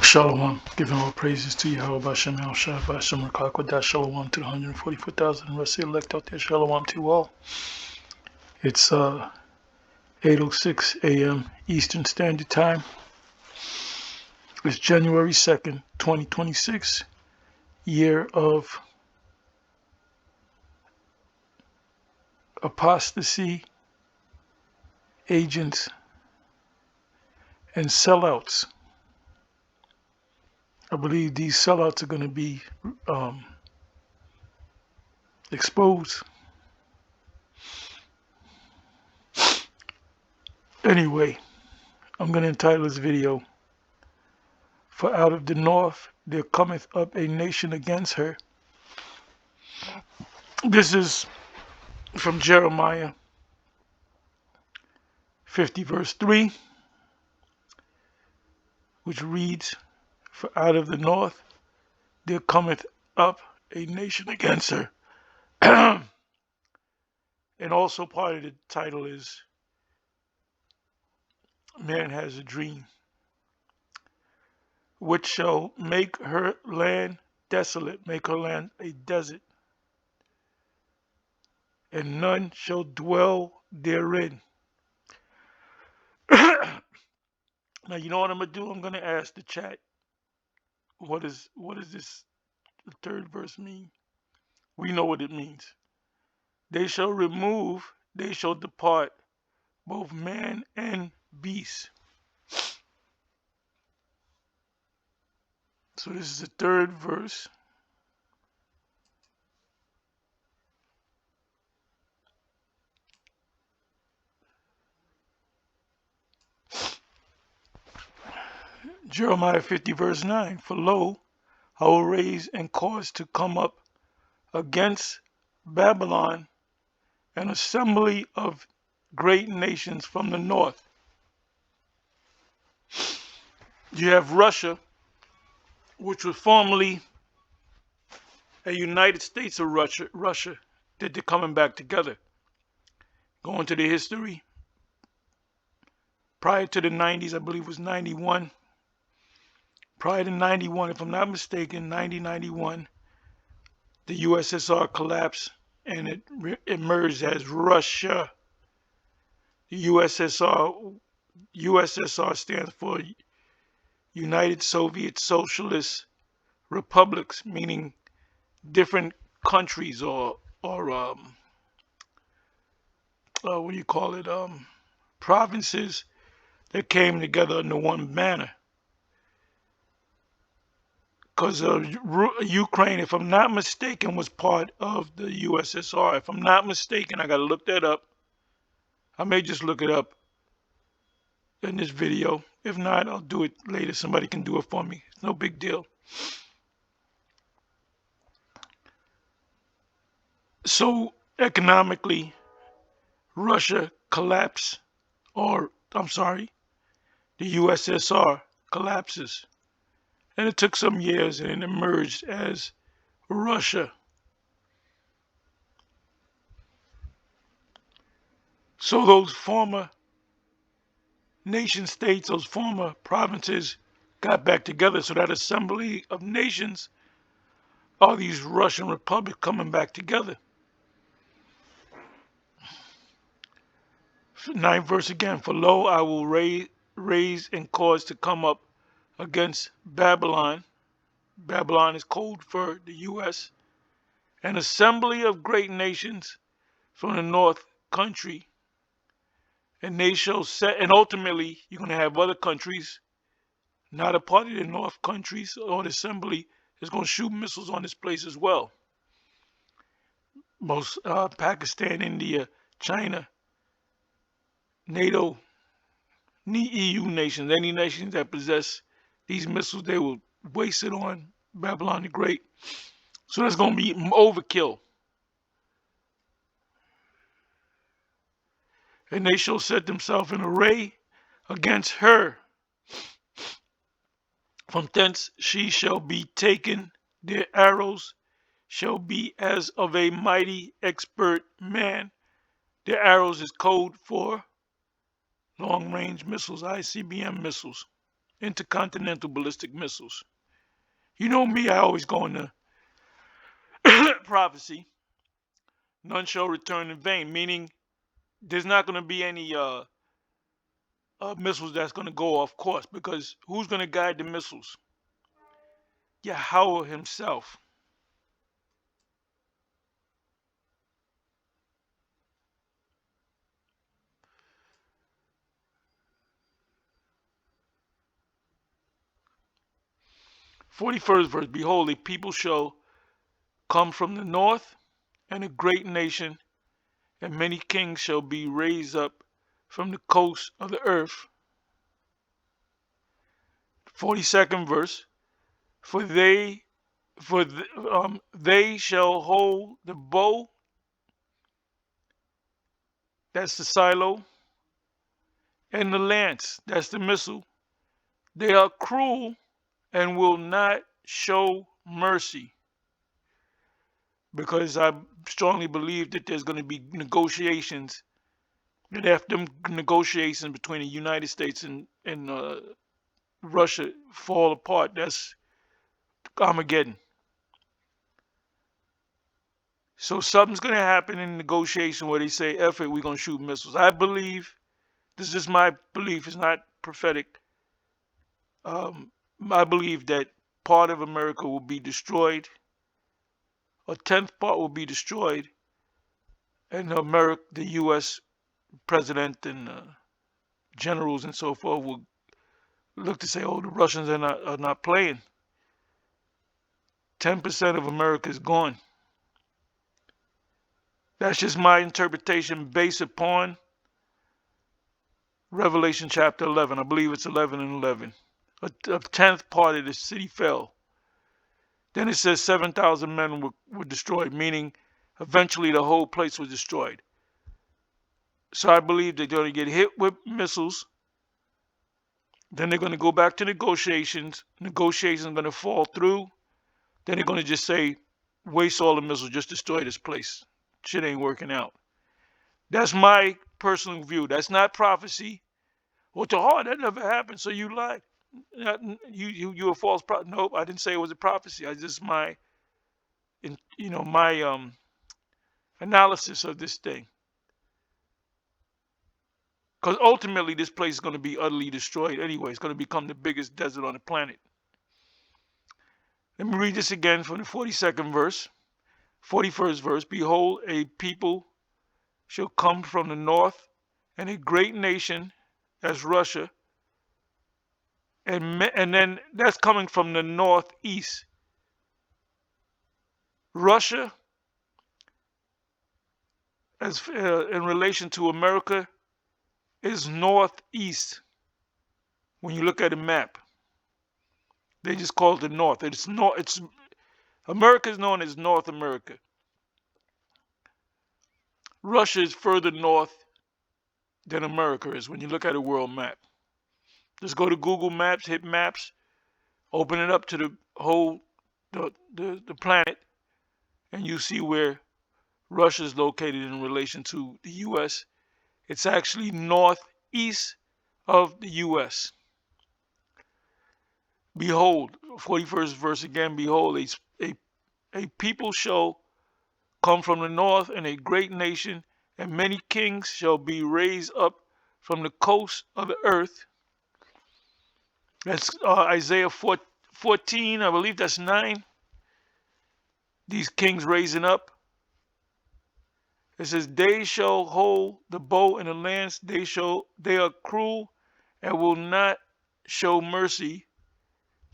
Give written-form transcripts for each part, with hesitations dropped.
Shalom, giving all praises to Yahweh Bashem El Shai Bashem Rakakwadash. Shalom to the 144,000 rest of the elect out there. Shalom to all. It's 8:06 a.m. Eastern Standard Time. It's January 2nd, 2026, year of apostasy, agents, and sellouts. I believe these sellouts are going to be exposed. Anyway, I'm going to entitle this video, "For out of the north there cometh up a nation against her." This is from Jeremiah 50 verse 3, which reads, "For out of the north there cometh up a nation against her." And also part of the title is "Man has a dream, which shall make her land desolate, make her land a desert, and none shall dwell therein." Now, you know what I'm going to do? I'm going to ask the chat, what does this the third verse mean? We know what it means. They shall remove, they shall depart, both man and beast. So this is the third verse. Jeremiah 50 verse 9, "For lo, I will raise and cause to come up against Babylon an assembly of great nations from the north." You have Russia, which was formerly a United States of Russia, that they're coming back together. Going to the history, prior to the 90s, I believe it was 91. Prior to 91, if I'm not mistaken, 91, the USSR collapsed and it emerged as Russia. The USSR stands for United Soviet Socialist Republics, meaning different countries or what do you call it, provinces that came together under one banner. Because Ukraine, if I'm not mistaken, was part of the USSR. If I'm not mistaken, I got to look that up. I may just look it up in this video. If not, I'll do it later. Somebody can do it for me. It's no big deal. So economically, Russia collapsed, or I'm sorry, the USSR collapses. And it took some years and it emerged as Russia. So those former nation states, those former provinces got back together. So that assembly of nations are these Russian republics coming back together. 9th verse again, "For lo, I will raise and cause to come up against Babylon." Babylon is code for the U.S. "An assembly of great nations from the north country, and they shall set," and ultimately you're going to have other countries, not a part of the north countries or the assembly, is going to shoot missiles on this place as well. Most Pakistan, India, China, NATO, EU nations, any nations that possess these missiles, they will waste it on Babylon the Great. So that's going to be overkill. "And they shall set themselves in array against her. From thence she shall be taken. Their arrows shall be as of a mighty expert man." Their arrows is code for long-range missiles, ICBM missiles. intercontinental ballistic missiles. You know me, I always go into prophecy. None shall return in vain, meaning there's not going to be any missiles that's going to go off course, because who's going to guide the missiles? Yahweh himself. '41st verse, behold, a people shall come from the north, and a great nation, and many kings shall be raised up from the coast of the earth. 42nd verse, for they shall hold the bow, that's the silo, and the lance, that's the missile. They are cruel and will not show mercy, because I strongly believe that there's going to be negotiations, and after them negotiations between the United States and Russia fall apart, that's Armageddon. So something's going to happen in negotiation where they say, F it, we're going to shoot missiles. I believe, this is my belief, it's not prophetic. I believe that part of America will be destroyed, a tenth part will be destroyed, and the U.S. president and generals and so forth will look to say, oh, the Russians are not playing. 10% of America is gone. That's just my interpretation based upon Revelation chapter 11. I believe it's 11 and 11. A tenth part of the city fell. Then it says 7,000 men were destroyed, meaning eventually the whole place was destroyed. So I believe they're going to get hit with missiles. Then they're going to go back to negotiations. Negotiations are going to fall through. Then they're going to just say, waste all the missiles, just destroy this place. Shit ain't working out. That's my personal view. That's not prophecy. Well, to heart, that never happened, so you lied. You a false prophet. Nope, I didn't say it was a prophecy. I just my analysis of this thing. Because ultimately, this place is going to be utterly destroyed anyway. It's going to become the biggest desert on the planet. Let me read this again from the 42nd verse, 41st verse. Behold, a people shall come from the north, and a great nation as Russia. And then that's coming from the northeast. Russia, as in relation to America, is northeast. When you look at a map, they just call it the north. It's America is known as North America. Russia is further north than America is when you look at a world map. Just go to Google Maps, hit maps, open it up to the whole the planet, and you see where Russia is located in relation to the U.S. It's actually northeast of the U.S. Behold, 41st verse again, behold, a people shall come from the north, and a great nation, and many kings shall be raised up from the coast of the earth. That's Isaiah 14, I believe that's 9. These kings raising up. It says, they shall hold the bow and the lance, they are cruel and will not show mercy.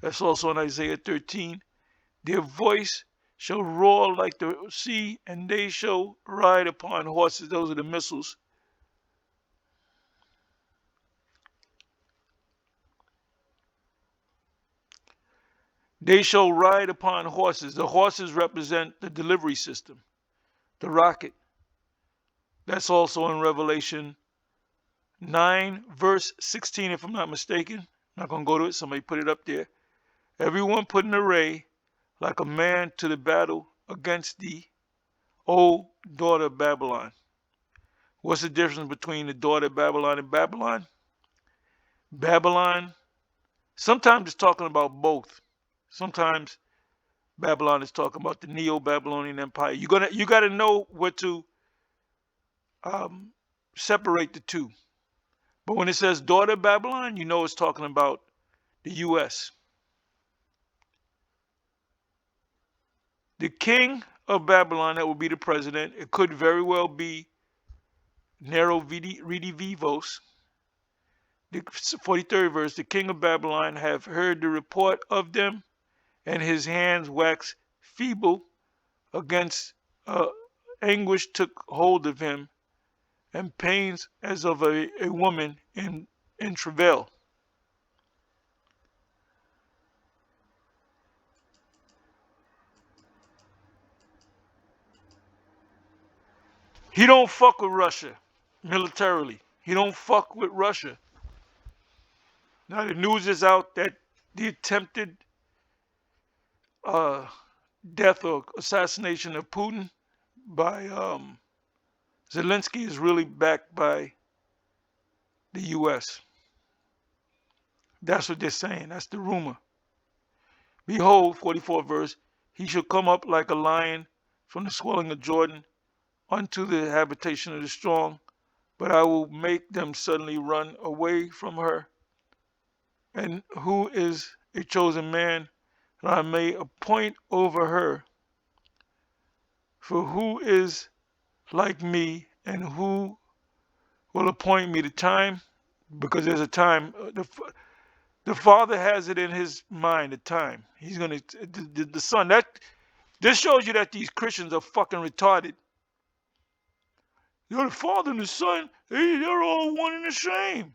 That's also in Isaiah 13. Their voice shall roar like the sea, and they shall ride upon horses. Those are the missiles. They shall ride upon horses. The horses represent the delivery system, the rocket. That's also in Revelation 9, verse 16, if I'm not mistaken. I'm not going to go to it. Somebody put it up there. Everyone put in array like a man to the battle against thee, O daughter of Babylon. What's the difference between the daughter of Babylon and Babylon? Babylon Sometimes it's talking about both. Sometimes Babylon is talking about the Neo-Babylonian Empire. You gotta know where to um, separate the two. But when it says daughter Babylon, you know it's talking about the U.S. The king of Babylon, that will be the president. It could very well be Nero Redivivos. The 43rd verse, the king of Babylon have heard the report of them, and his hands waxed feeble against anguish took hold of him, and pains as of a woman in travail. He don't fuck with Russia militarily. He don't fuck with Russia. Now the news is out that the attempted uh, death or assassination of Putin by Zelensky is really backed by the U.S. That's what they're saying. That's the rumor. Behold, 44th verse, he shall come up like a lion from the swelling of Jordan unto the habitation of the strong, but I will make them suddenly run away from her. And who is a chosen man that I may appoint over her? For who is like me, and who will appoint me the time? Because there's a time. The Father has it in His mind. The time He's gonna the Son. That this shows you that these Christians are fucking retarded. You know, the Father and the Son, they're all one and the same.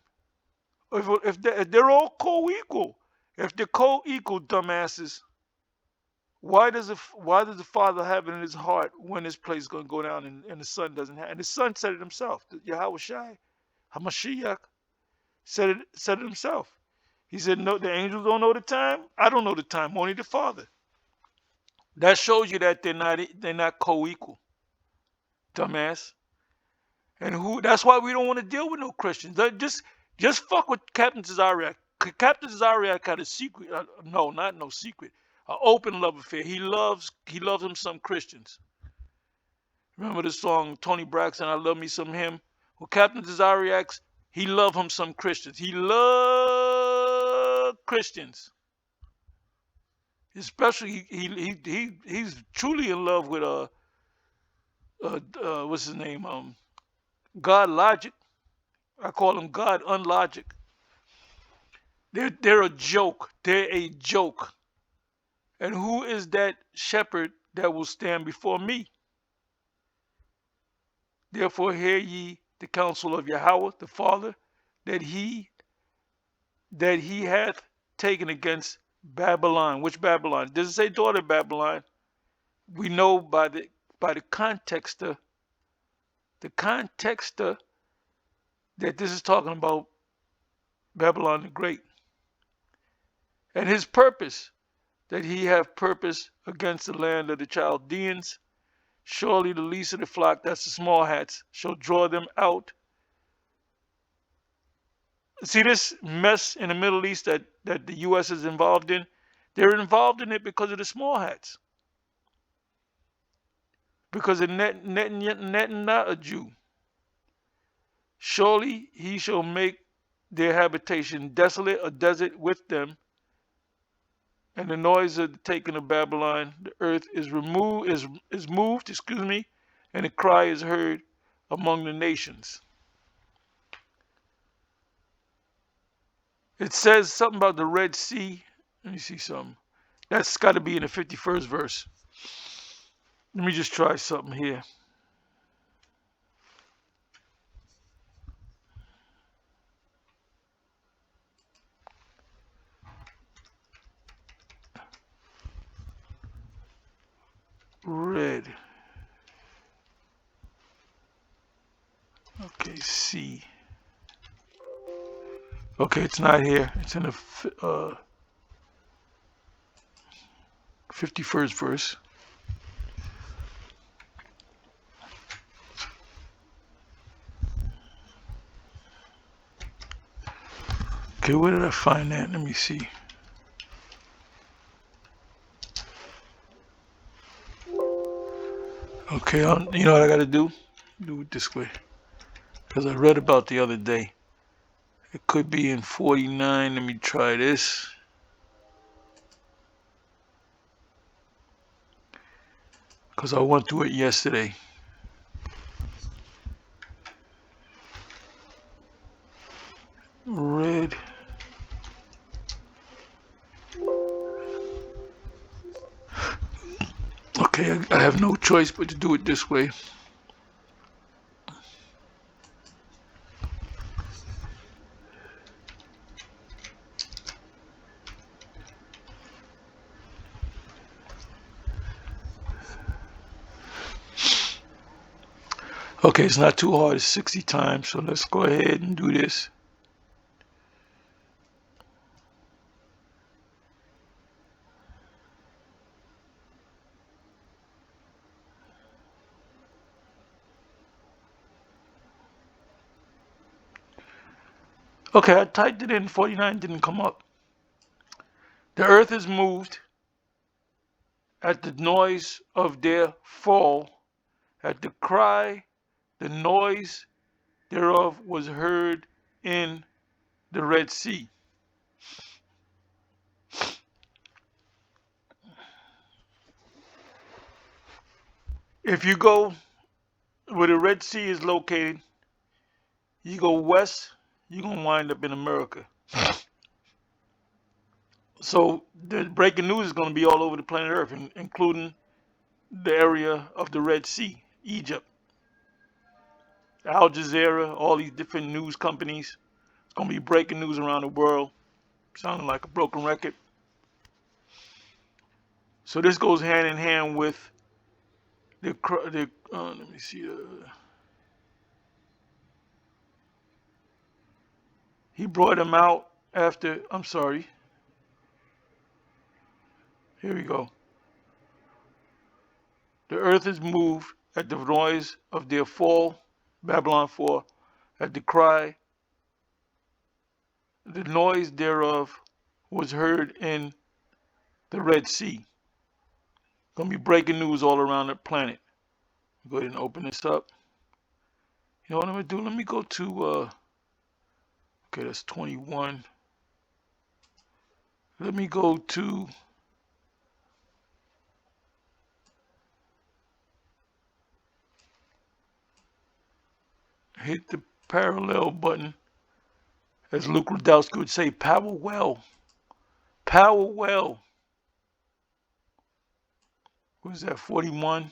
If they're all co-equal, if they're co-equal, dumbasses, why does the Father have it in His heart when this place is going to go down and the Son doesn't have? And the Son said it Himself. Yahweh Shai, Hamashiach said it Himself. He said, "No, the angels don't know the time. I don't know the time. Only the Father." That shows you that they're not co-equal, dumbass. And who? That's why we don't want to deal with no Christians. Just fuck with Captain Cesariak. Captain Cesariak had a secret. No, not no secret. An open love affair. He loves him some Christians. Remember the song Tony Braxton, "I Love Me Some Him"? Well, Captain Cesariak, he loved him some Christians. He loved Christians. Especially he's truly in love with what's his name? God Logic. I call him God Unlogic. They're a joke. They're a joke. And who is that shepherd that will stand before me? Therefore hear ye the counsel of Yahweh the Father, that he hath taken against Babylon. Which Babylon? Does it say daughter Babylon? We know by the context that this is talking about Babylon the Great. And his purpose, that he have purpose against the land of the Chaldeans. Surely the least of the flock, that's the small hats, shall draw them out. See this mess in the Middle East that the U.S. is involved in? They're involved in it because of the small hats. Because of netting not a Jew. Surely he shall make their habitation desolate, a desert with them, and the noise of the taking of Babylon, the earth is moved, and the cry is heard among the nations. It says something about the Red Sea. Let me see something. That's got to be in the 51st verse. Let me just try something here. Red. Okay, C. Okay, it's not here. It's in the 51st verse. Okay, where did I find that? Let me see. Okay, you know what I gotta do? Do it this way. Because I read about the other day. It could be in 49. Let me try this. Because I went through it yesterday. Red. Okay, I have no choice but to do it this way. Okay, it's not too hard. It's 60 times. So let's go ahead and do this. Okay, I typed it in. 49 didn't come up. The earth is moved at the noise of their fall, at the cry, the noise thereof was heard in the Red Sea. If you go where the Red Sea is located, you go west, you're going to wind up in America. So the breaking news is going to be all over the planet Earth, including the area of the Red Sea, Egypt, Al Jazeera, all these different news companies. It's going to be breaking news around the world, sounding like a broken record. So this goes hand in hand with let me see. He brought him out after, I'm sorry. Here we go. The earth is moved at the noise of their fall, Babylon 4, at the cry, the noise thereof was heard in the Red Sea. Gonna be breaking news all around the planet. Go ahead and open this up. You know what I'm gonna do? Let me go to okay, that's 21. Let me go to hit the parallel button, as Luke Rudowski would say, power well. Power well. What is that, 41?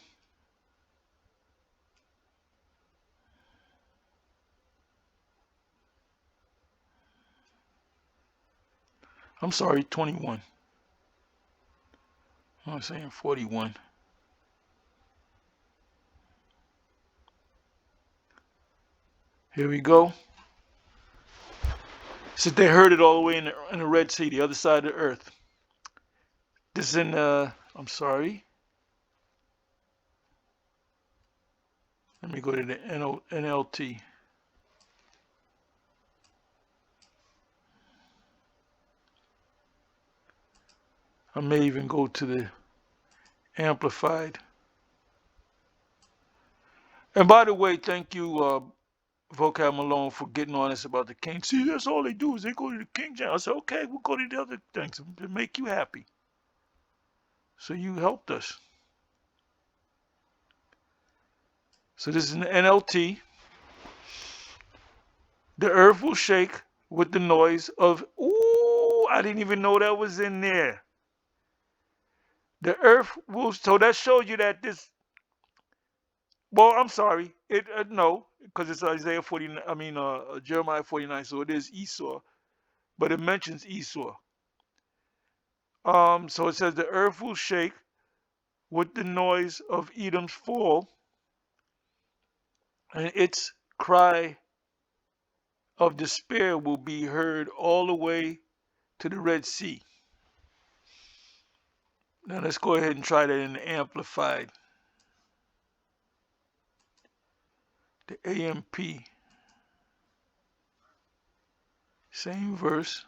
I'm sorry, 21. I'm saying 41. Here we go. So they heard it all the way in the Red Sea, the other side of the earth. This is in, I'm sorry. Let me go to the NLT. I may even go to the Amplified. And by the way, thank you, Vocab Malone, for getting on us about the King. See, that's all they do is they go to the King James. I said, okay, we'll go to the other things to make you happy. So you helped us. So this is an NLT. The earth will shake with the noise of, ooh, I didn't even know that was in there. The earth will, so that shows you that this, well, I'm sorry, no, because it's Isaiah 49, Jeremiah 49, so it is Esau, but it mentions Esau. So it says the earth will shake with the noise of Edom's fall, and its cry of despair will be heard all the way to the Red Sea. Now let's go ahead and try that in the Amplified. The AMP. Same verse.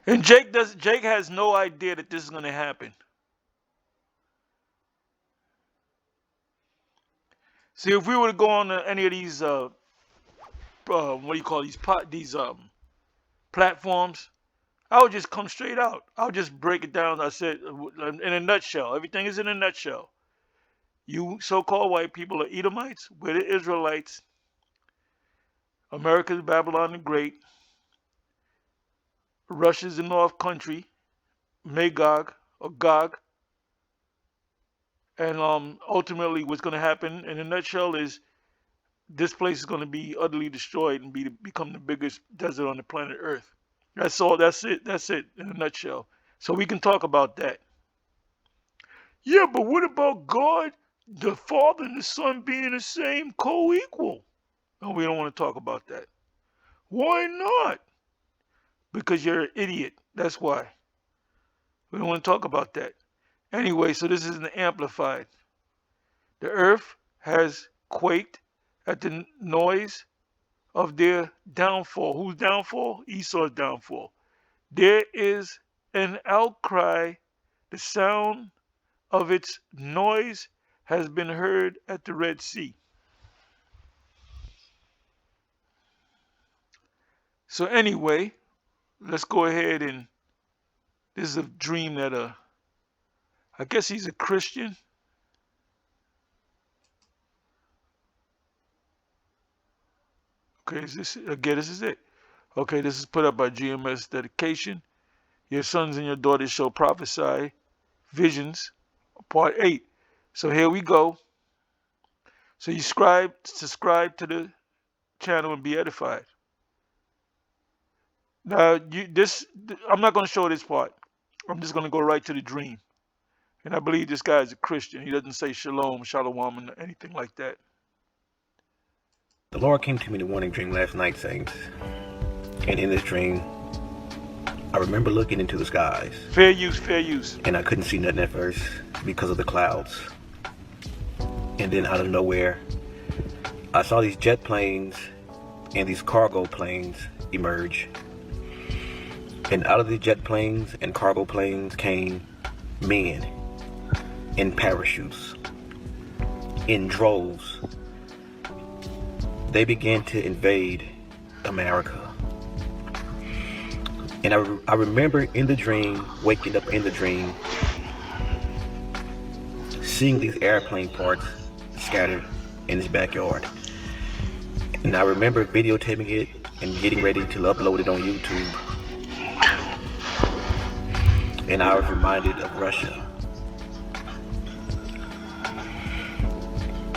And Jake has no idea that this is going to happen. See, if we were to go on any of these what do you call these platforms, I would just come straight out. I would just break it down. I said in a nutshell. Everything is in a nutshell. You so-called white people are Edomites. We're the Israelites. America's Babylon the Great. Russia's the North Country. Magog or Gog. And ultimately what's going to happen in a nutshell is this place is going to be utterly destroyed and become the biggest desert on the planet Earth. That's all. That's it. That's it in a nutshell. So we can talk about that. Yeah, but what about God, the Father and the Son being the same co-equal? No, we don't want to talk about that. Why not? Because you're an idiot. That's why. We don't want to talk about that. Anyway, so this is an amplified. The earth has quaked at the noise of their downfall. Whose downfall? Esau's downfall. There is an outcry. The sound of its noise has been heard at the Red Sea. So anyway, let's go ahead and this is a dream that I guess he's a Christian. Okay, this is it. Okay, this is put up by GMS Dedication. Your sons and your daughters shall prophesy visions, part 8. So here we go. So you subscribe to the channel and be edified. Now I'm not going to show this part. I'm just going to go right to the dream. And I believe this guy is a Christian. He doesn't say shalom, shalom, and anything like that. The Lord came to me in a warning dream last night, saints. And in this dream, I remember looking into the skies. Fair use, fair use. And I couldn't see nothing at first because of the clouds. And then out of nowhere, I saw these jet planes and these cargo planes emerge. And out of the jet planes and cargo planes came men in parachutes, in droves. They began to invade America. And I remember in the dream, waking up in the dream, seeing these airplane parts scattered in his backyard. And I remember videotaping it and getting ready to upload it on YouTube. And I was reminded of Russia.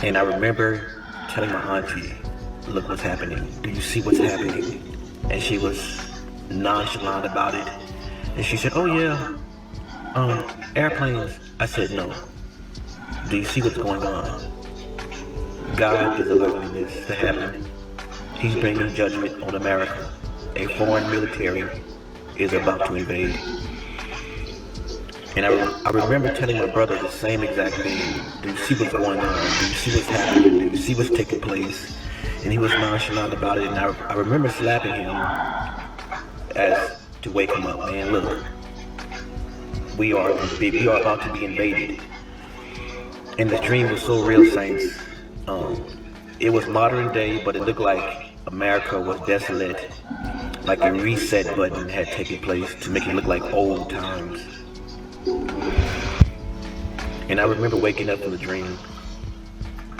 And I remember telling my auntie, look what's happening. Do you see what's happening? And she was nonchalant about it. And she said, oh yeah, airplanes. I said, no. Do you see what's going on? God is allowing this to happen. He's bringing judgment on America. A foreign military is about to invade. And I remember telling my brother the same exact thing. Do you see what's going on? Do you see what's happening? Do you see what's taking place? And he was nonchalant about it. And I remember slapping him as to wake him up. Man, look, we are about to be invaded. And the dream was so real, saints. It was modern day, but it looked like America was desolate, like a reset button had taken place to make it look like old times. And I remember waking up from the dream,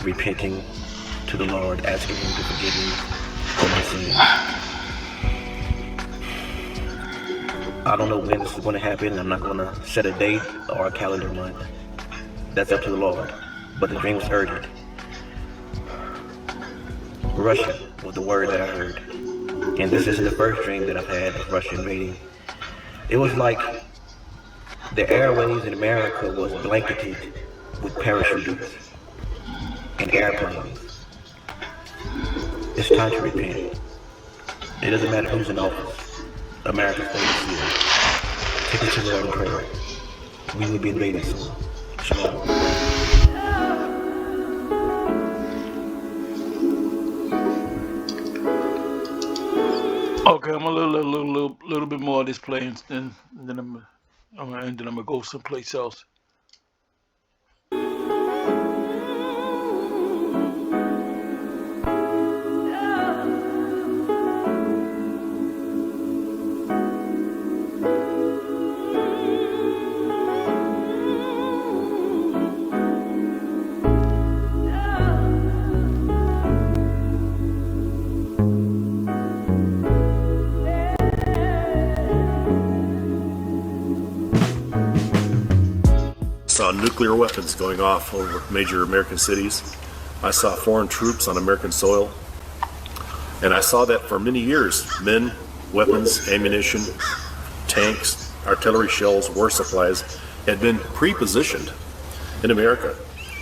repenting to the Lord, asking him to forgive me for my sins. I don't know when this is going to happen. I'm not going to set a date or a calendar month. That's up to the Lord. But the dream was urgent. Russia was the word that I heard. And this isn't the first dream that I've had of Russia invading. It was like the airways in America was blanketed with parachutists and airplanes. It's time to repent. It doesn't matter who's in office. America's fate is sealed. Take it to the Lord in prayer. We will be invaded soon. Shalom. Okay, I'm a little bit more of this play, and then I'm gonna end, and I'm gonna go someplace else. Saw nuclear weapons going off over major American cities. I saw foreign troops on American soil. And I saw that for many years, men, weapons, ammunition, tanks, artillery shells, war supplies had been pre-positioned in America.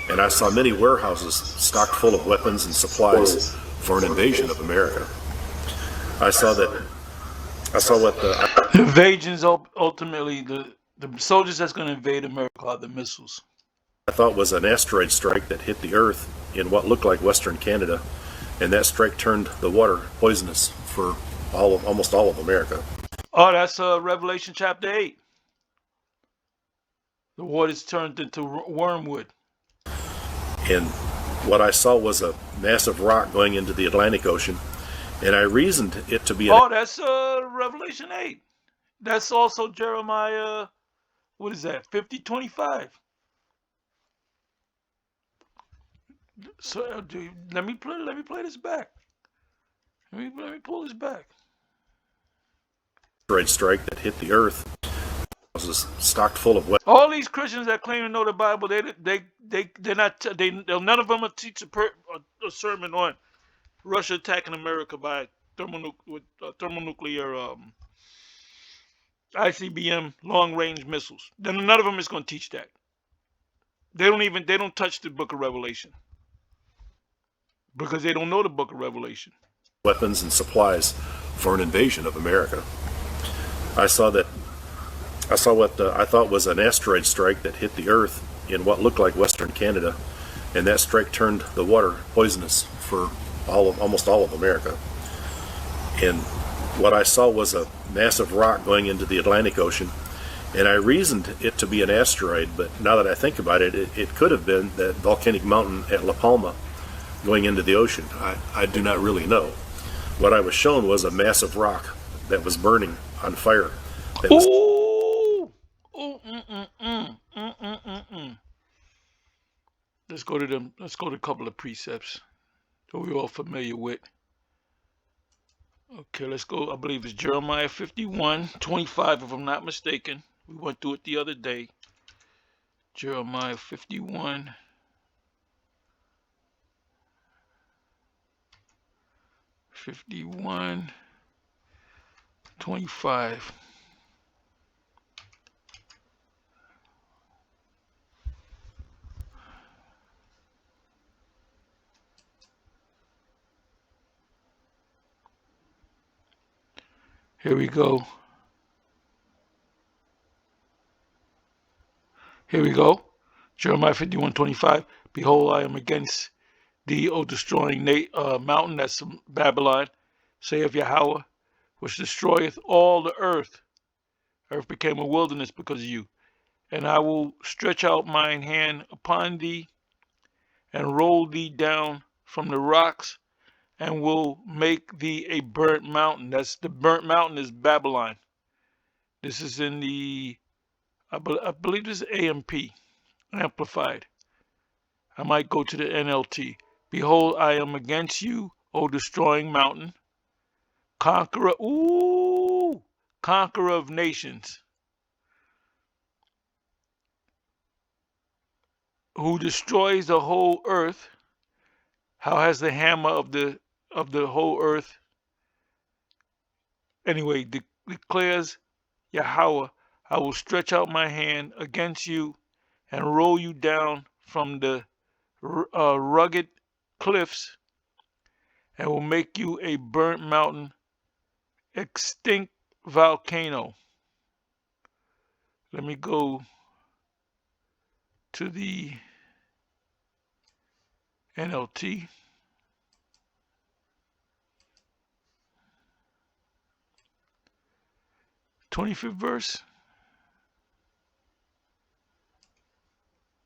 And I saw many warehouses stocked full of weapons and supplies for an invasion of America. I saw what The invasions ultimately the soldiers that's gonna invade America are the missiles. I thought was an asteroid strike that hit the Earth in what looked like Western Canada, and that strike turned the water poisonous for almost all of America. Oh, that's Revelation chapter 8. The water's turned into wormwood. And what I saw was a massive rock going into the Atlantic Ocean, and I reasoned it to be Oh, that's Revelation 8. That's also Jeremiah, what is that, 50:25. So let me play this back. Let me pull this back. asteroid strike that hit the Earth. It was stocked full of weapons. All these Christians that claim to know the Bible, they're not none of them will teach a sermon on Russia attacking America by thermonuclear ICBM long range missiles. Then none of them is going to teach that. They don't touch the Book of Revelation because they don't know the Book of Revelation. Weapons and supplies for an invasion of America. I saw what I thought was an asteroid strike that hit the Earth in what looked like Western Canada, and that strike turned the water poisonous for almost all of America. And what I saw was a massive rock going into the Atlantic Ocean, and I reasoned it to be an asteroid, but now that I think about it, it could have been that volcanic mountain at La Palma going into the ocean. I do not really know. What I was shown was a massive rock that was burning on fire. That was Let's go to them. Let's go to a couple of precepts that we're all familiar with. Okay, let's go. I believe it's Jeremiah 51:25, if I'm not mistaken. We went through it the other day. Jeremiah 51. 51:25. Here we go. Here we go. Jeremiah 51:25. Behold, I am against thee, O destroying mountain, that's Babylon, saith Yahweh, which destroyeth all the earth. Earth became a wilderness because of you. And I will stretch out mine hand upon thee, and roll thee down from the rocks, and will make thee a burnt mountain. That's the burnt mountain is Babylon. This is in the, I believe this is AMP, Amplified. I might go to the NLT. Behold, I am against you, O destroying mountain, conqueror, conqueror of nations, who destroys the whole earth. How has the hammer of the whole earth? Anyway, declares Yahweh, I will stretch out my hand against you and roll you down from the rugged cliffs, and will make you a burnt mountain, extinct volcano. Let me go to the NLT. '25th verse.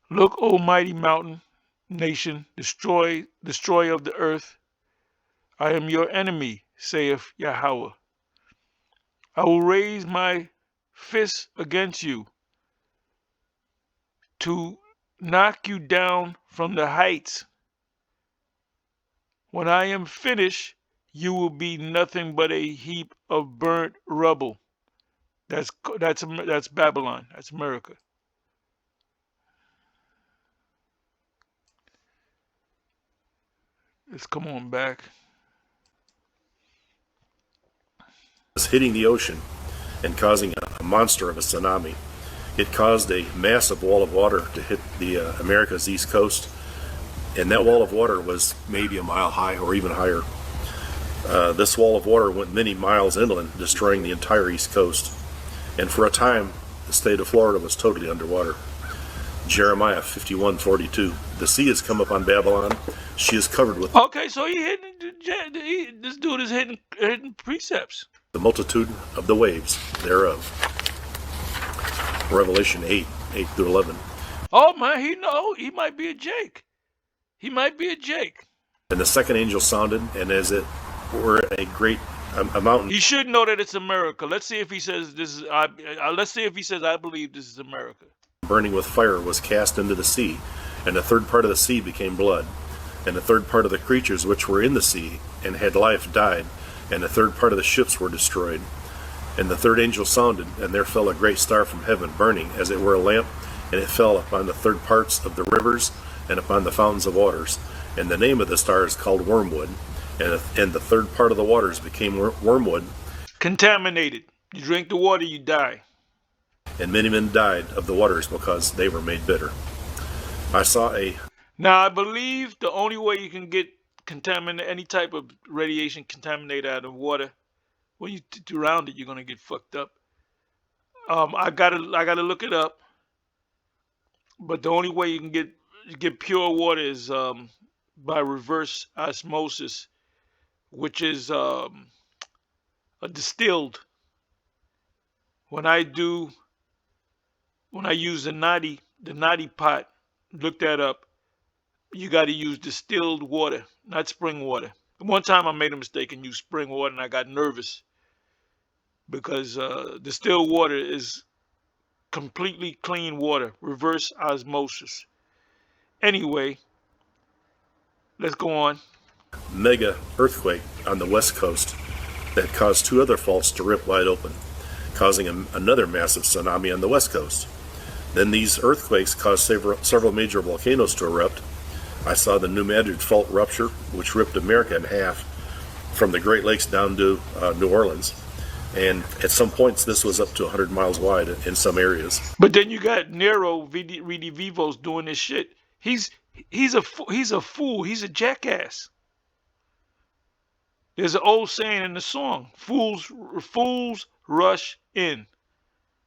Look, O mighty mountain, nation, destroyer of the earth. I am your enemy, saith Yahweh. I will raise my fist against you to knock you down from the heights. When I am finished, you will be nothing but a heap of burnt rubble. That's Babylon. That's America. Let's come on back. Was hitting the ocean and causing a monster of a tsunami. It caused a massive wall of water to hit the America's east coast, and that wall of water was maybe a mile high or even higher. This wall of water went many miles inland, destroying the entire east coast. And for a time, the state of Florida was totally underwater. Jeremiah 51:42. The sea has come upon Babylon. She is covered with. Okay, so this dude is hitting precepts. The multitude of the waves thereof. Revelation 8:8-11. Oh man, he might be a Jake. He might be a Jake. And the second angel sounded, and as it were a mountain. He should know that it's America. Let's see if he says this is. Let's see if he says I believe this is America. Burning with fire was cast into the sea, and a third part of the sea became blood, and a third part of the creatures which were in the sea and had life died, and a third part of the ships were destroyed. And the third angel sounded, and there fell a great star from heaven, burning as it were a lamp, and it fell upon the third parts of the rivers and upon the fountains of waters. And the name of the star is called Wormwood, and the third part of the waters became wormwood. Contaminated. You drink the water, you die. And many men died of the waters because they were made bitter. Now, I believe the only way you can get any type of radiation contaminated out of water, when you around it, you're gonna get fucked up. I gotta look it up. But the only way you can get pure water is by reverse osmosis, which is a distilled. When I use the nadi pot, look that up. You got to use distilled water, not spring water. One time I made a mistake and used spring water, and I got nervous because distilled water is completely clean water, reverse osmosis. Anyway, let's go on. Mega earthquake on the west coast that caused two other faults to rip wide open, causing another massive tsunami on the west coast. Then these earthquakes caused several major volcanoes to erupt. I saw the New Madrid Fault rupture, which ripped America in half from the Great Lakes down to New Orleans. And at some points, this was up to 100 miles wide in some areas. But then you got Nero Redivivos doing this shit. He's a fool. He's a jackass. There's an old saying in the song: "Fools rush in,"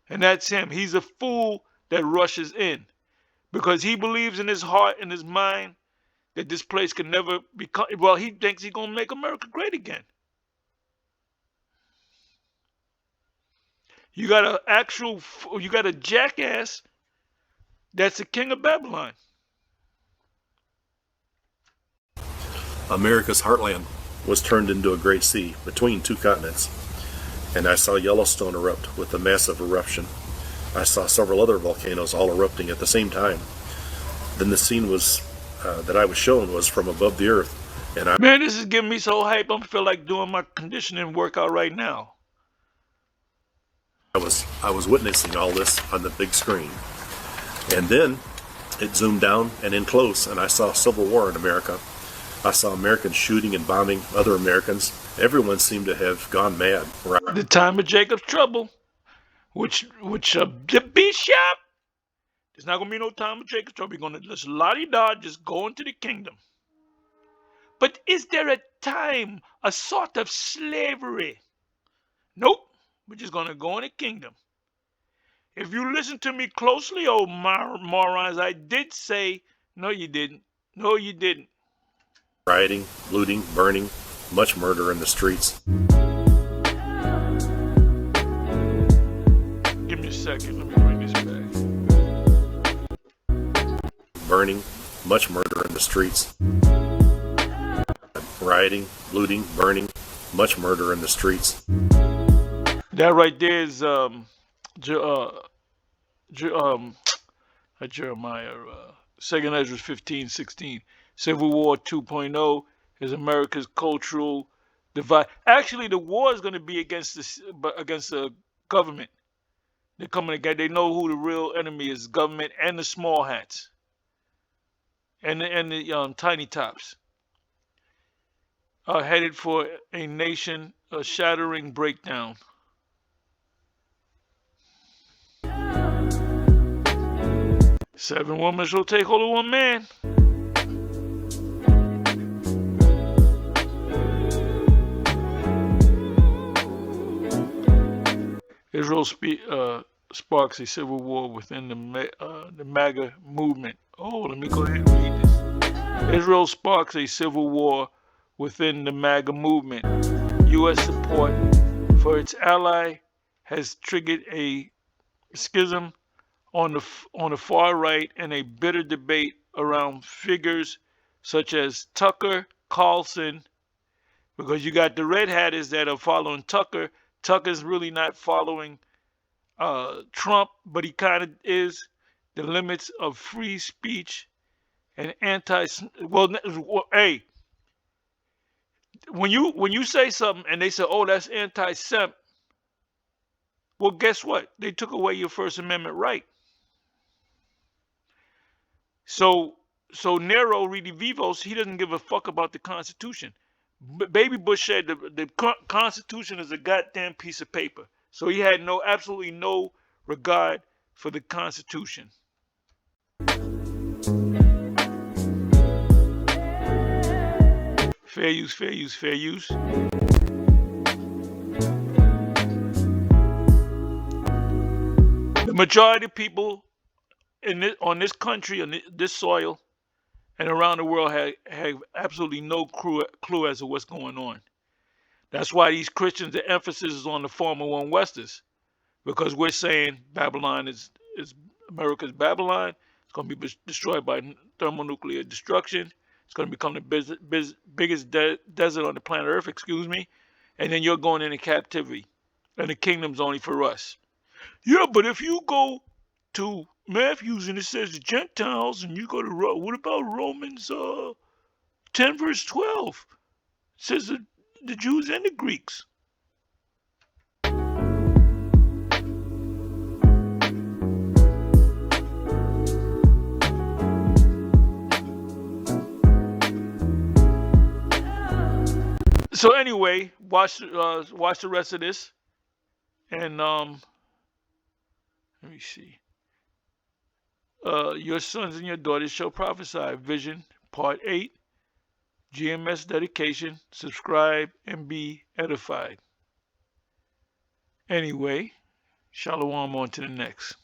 and that's him. He's a fool that rushes in because he believes in his heart and his mind that this place can never become. Well, he thinks he's gonna make America great again. You got a jackass that's the king of Babylon. America's heartland was turned into a great sea between two continents, and I saw Yellowstone erupt with a massive eruption. I saw several other volcanoes all erupting at the same time. Then the scene was that I was shown was from above the earth, and man, this is getting me so hype. I feel like doing my conditioning workout right now. I was witnessing all this on the big screen, and then it zoomed down and in close, and I saw civil war in America. I saw Americans shooting and bombing other Americans. Everyone seemed to have gone mad. The time of Jacob's trouble, which the bishop. There's not gonna be no time of Jacob's trouble. You're gonna just la-di-da, just go into the kingdom. But is there a time, a sort of slavery? Nope. We're just gonna go in the kingdom. If you listen to me closely, oh morons, I did say, no, you didn't. No, you didn't. Rioting, looting, burning, much murder in the streets. Give me a second. Let me bring this back. Burning, much murder in the streets. Rioting, looting, burning, much murder in the streets. That right there is Jeremiah, 2nd Ezra 15:16. Civil War 2.0 is America's cultural divide. Actually, the war is going to be against the government. They're coming again. They know who the real enemy is: government and the small hats and the tiny tops. Are headed for a nation shattering breakdown. Seven women shall take hold of one man. Israel sparks a civil war within the MAGA movement. Oh, let me go ahead and read this. Israel sparks a civil war within the MAGA movement. U.S. support for its ally has triggered a schism on the far right and a bitter debate around figures such as Tucker Carlson, because you got the red hatters that are following Tucker. Tucker's really not following Trump, but he kind of is. The limits of free speech and hey, when you say something and they say, oh, that's anti-Sem, well, guess what? They took away your First Amendment right. So Nero Redivivos, he doesn't give a fuck about the Constitution. Baby Bush said the Constitution is a goddamn piece of paper. So he had absolutely no regard for the Constitution. Fair use, fair use, fair use. The majority of people on this country, on this soil, and around the world have absolutely no clue as to what's going on. That's why these Christians, the emphasis is on the former one Westers, because we're saying Babylon is America's Babylon. It's going to be destroyed by thermonuclear destruction. It's going to become the biggest desert on the planet Earth, excuse me. And then you're going into captivity. And the kingdom's only for us. Yeah, but if you go to Matthew's and it says the Gentiles, and you go to what about Romans 10 verse 12? It says the Jews and the Greeks. So anyway, watch the rest of this, and let me see. Your sons and your daughters shall prophesy. Vision, Part 8. GMS dedication. Subscribe and be edified. Anyway, shalom on to the next.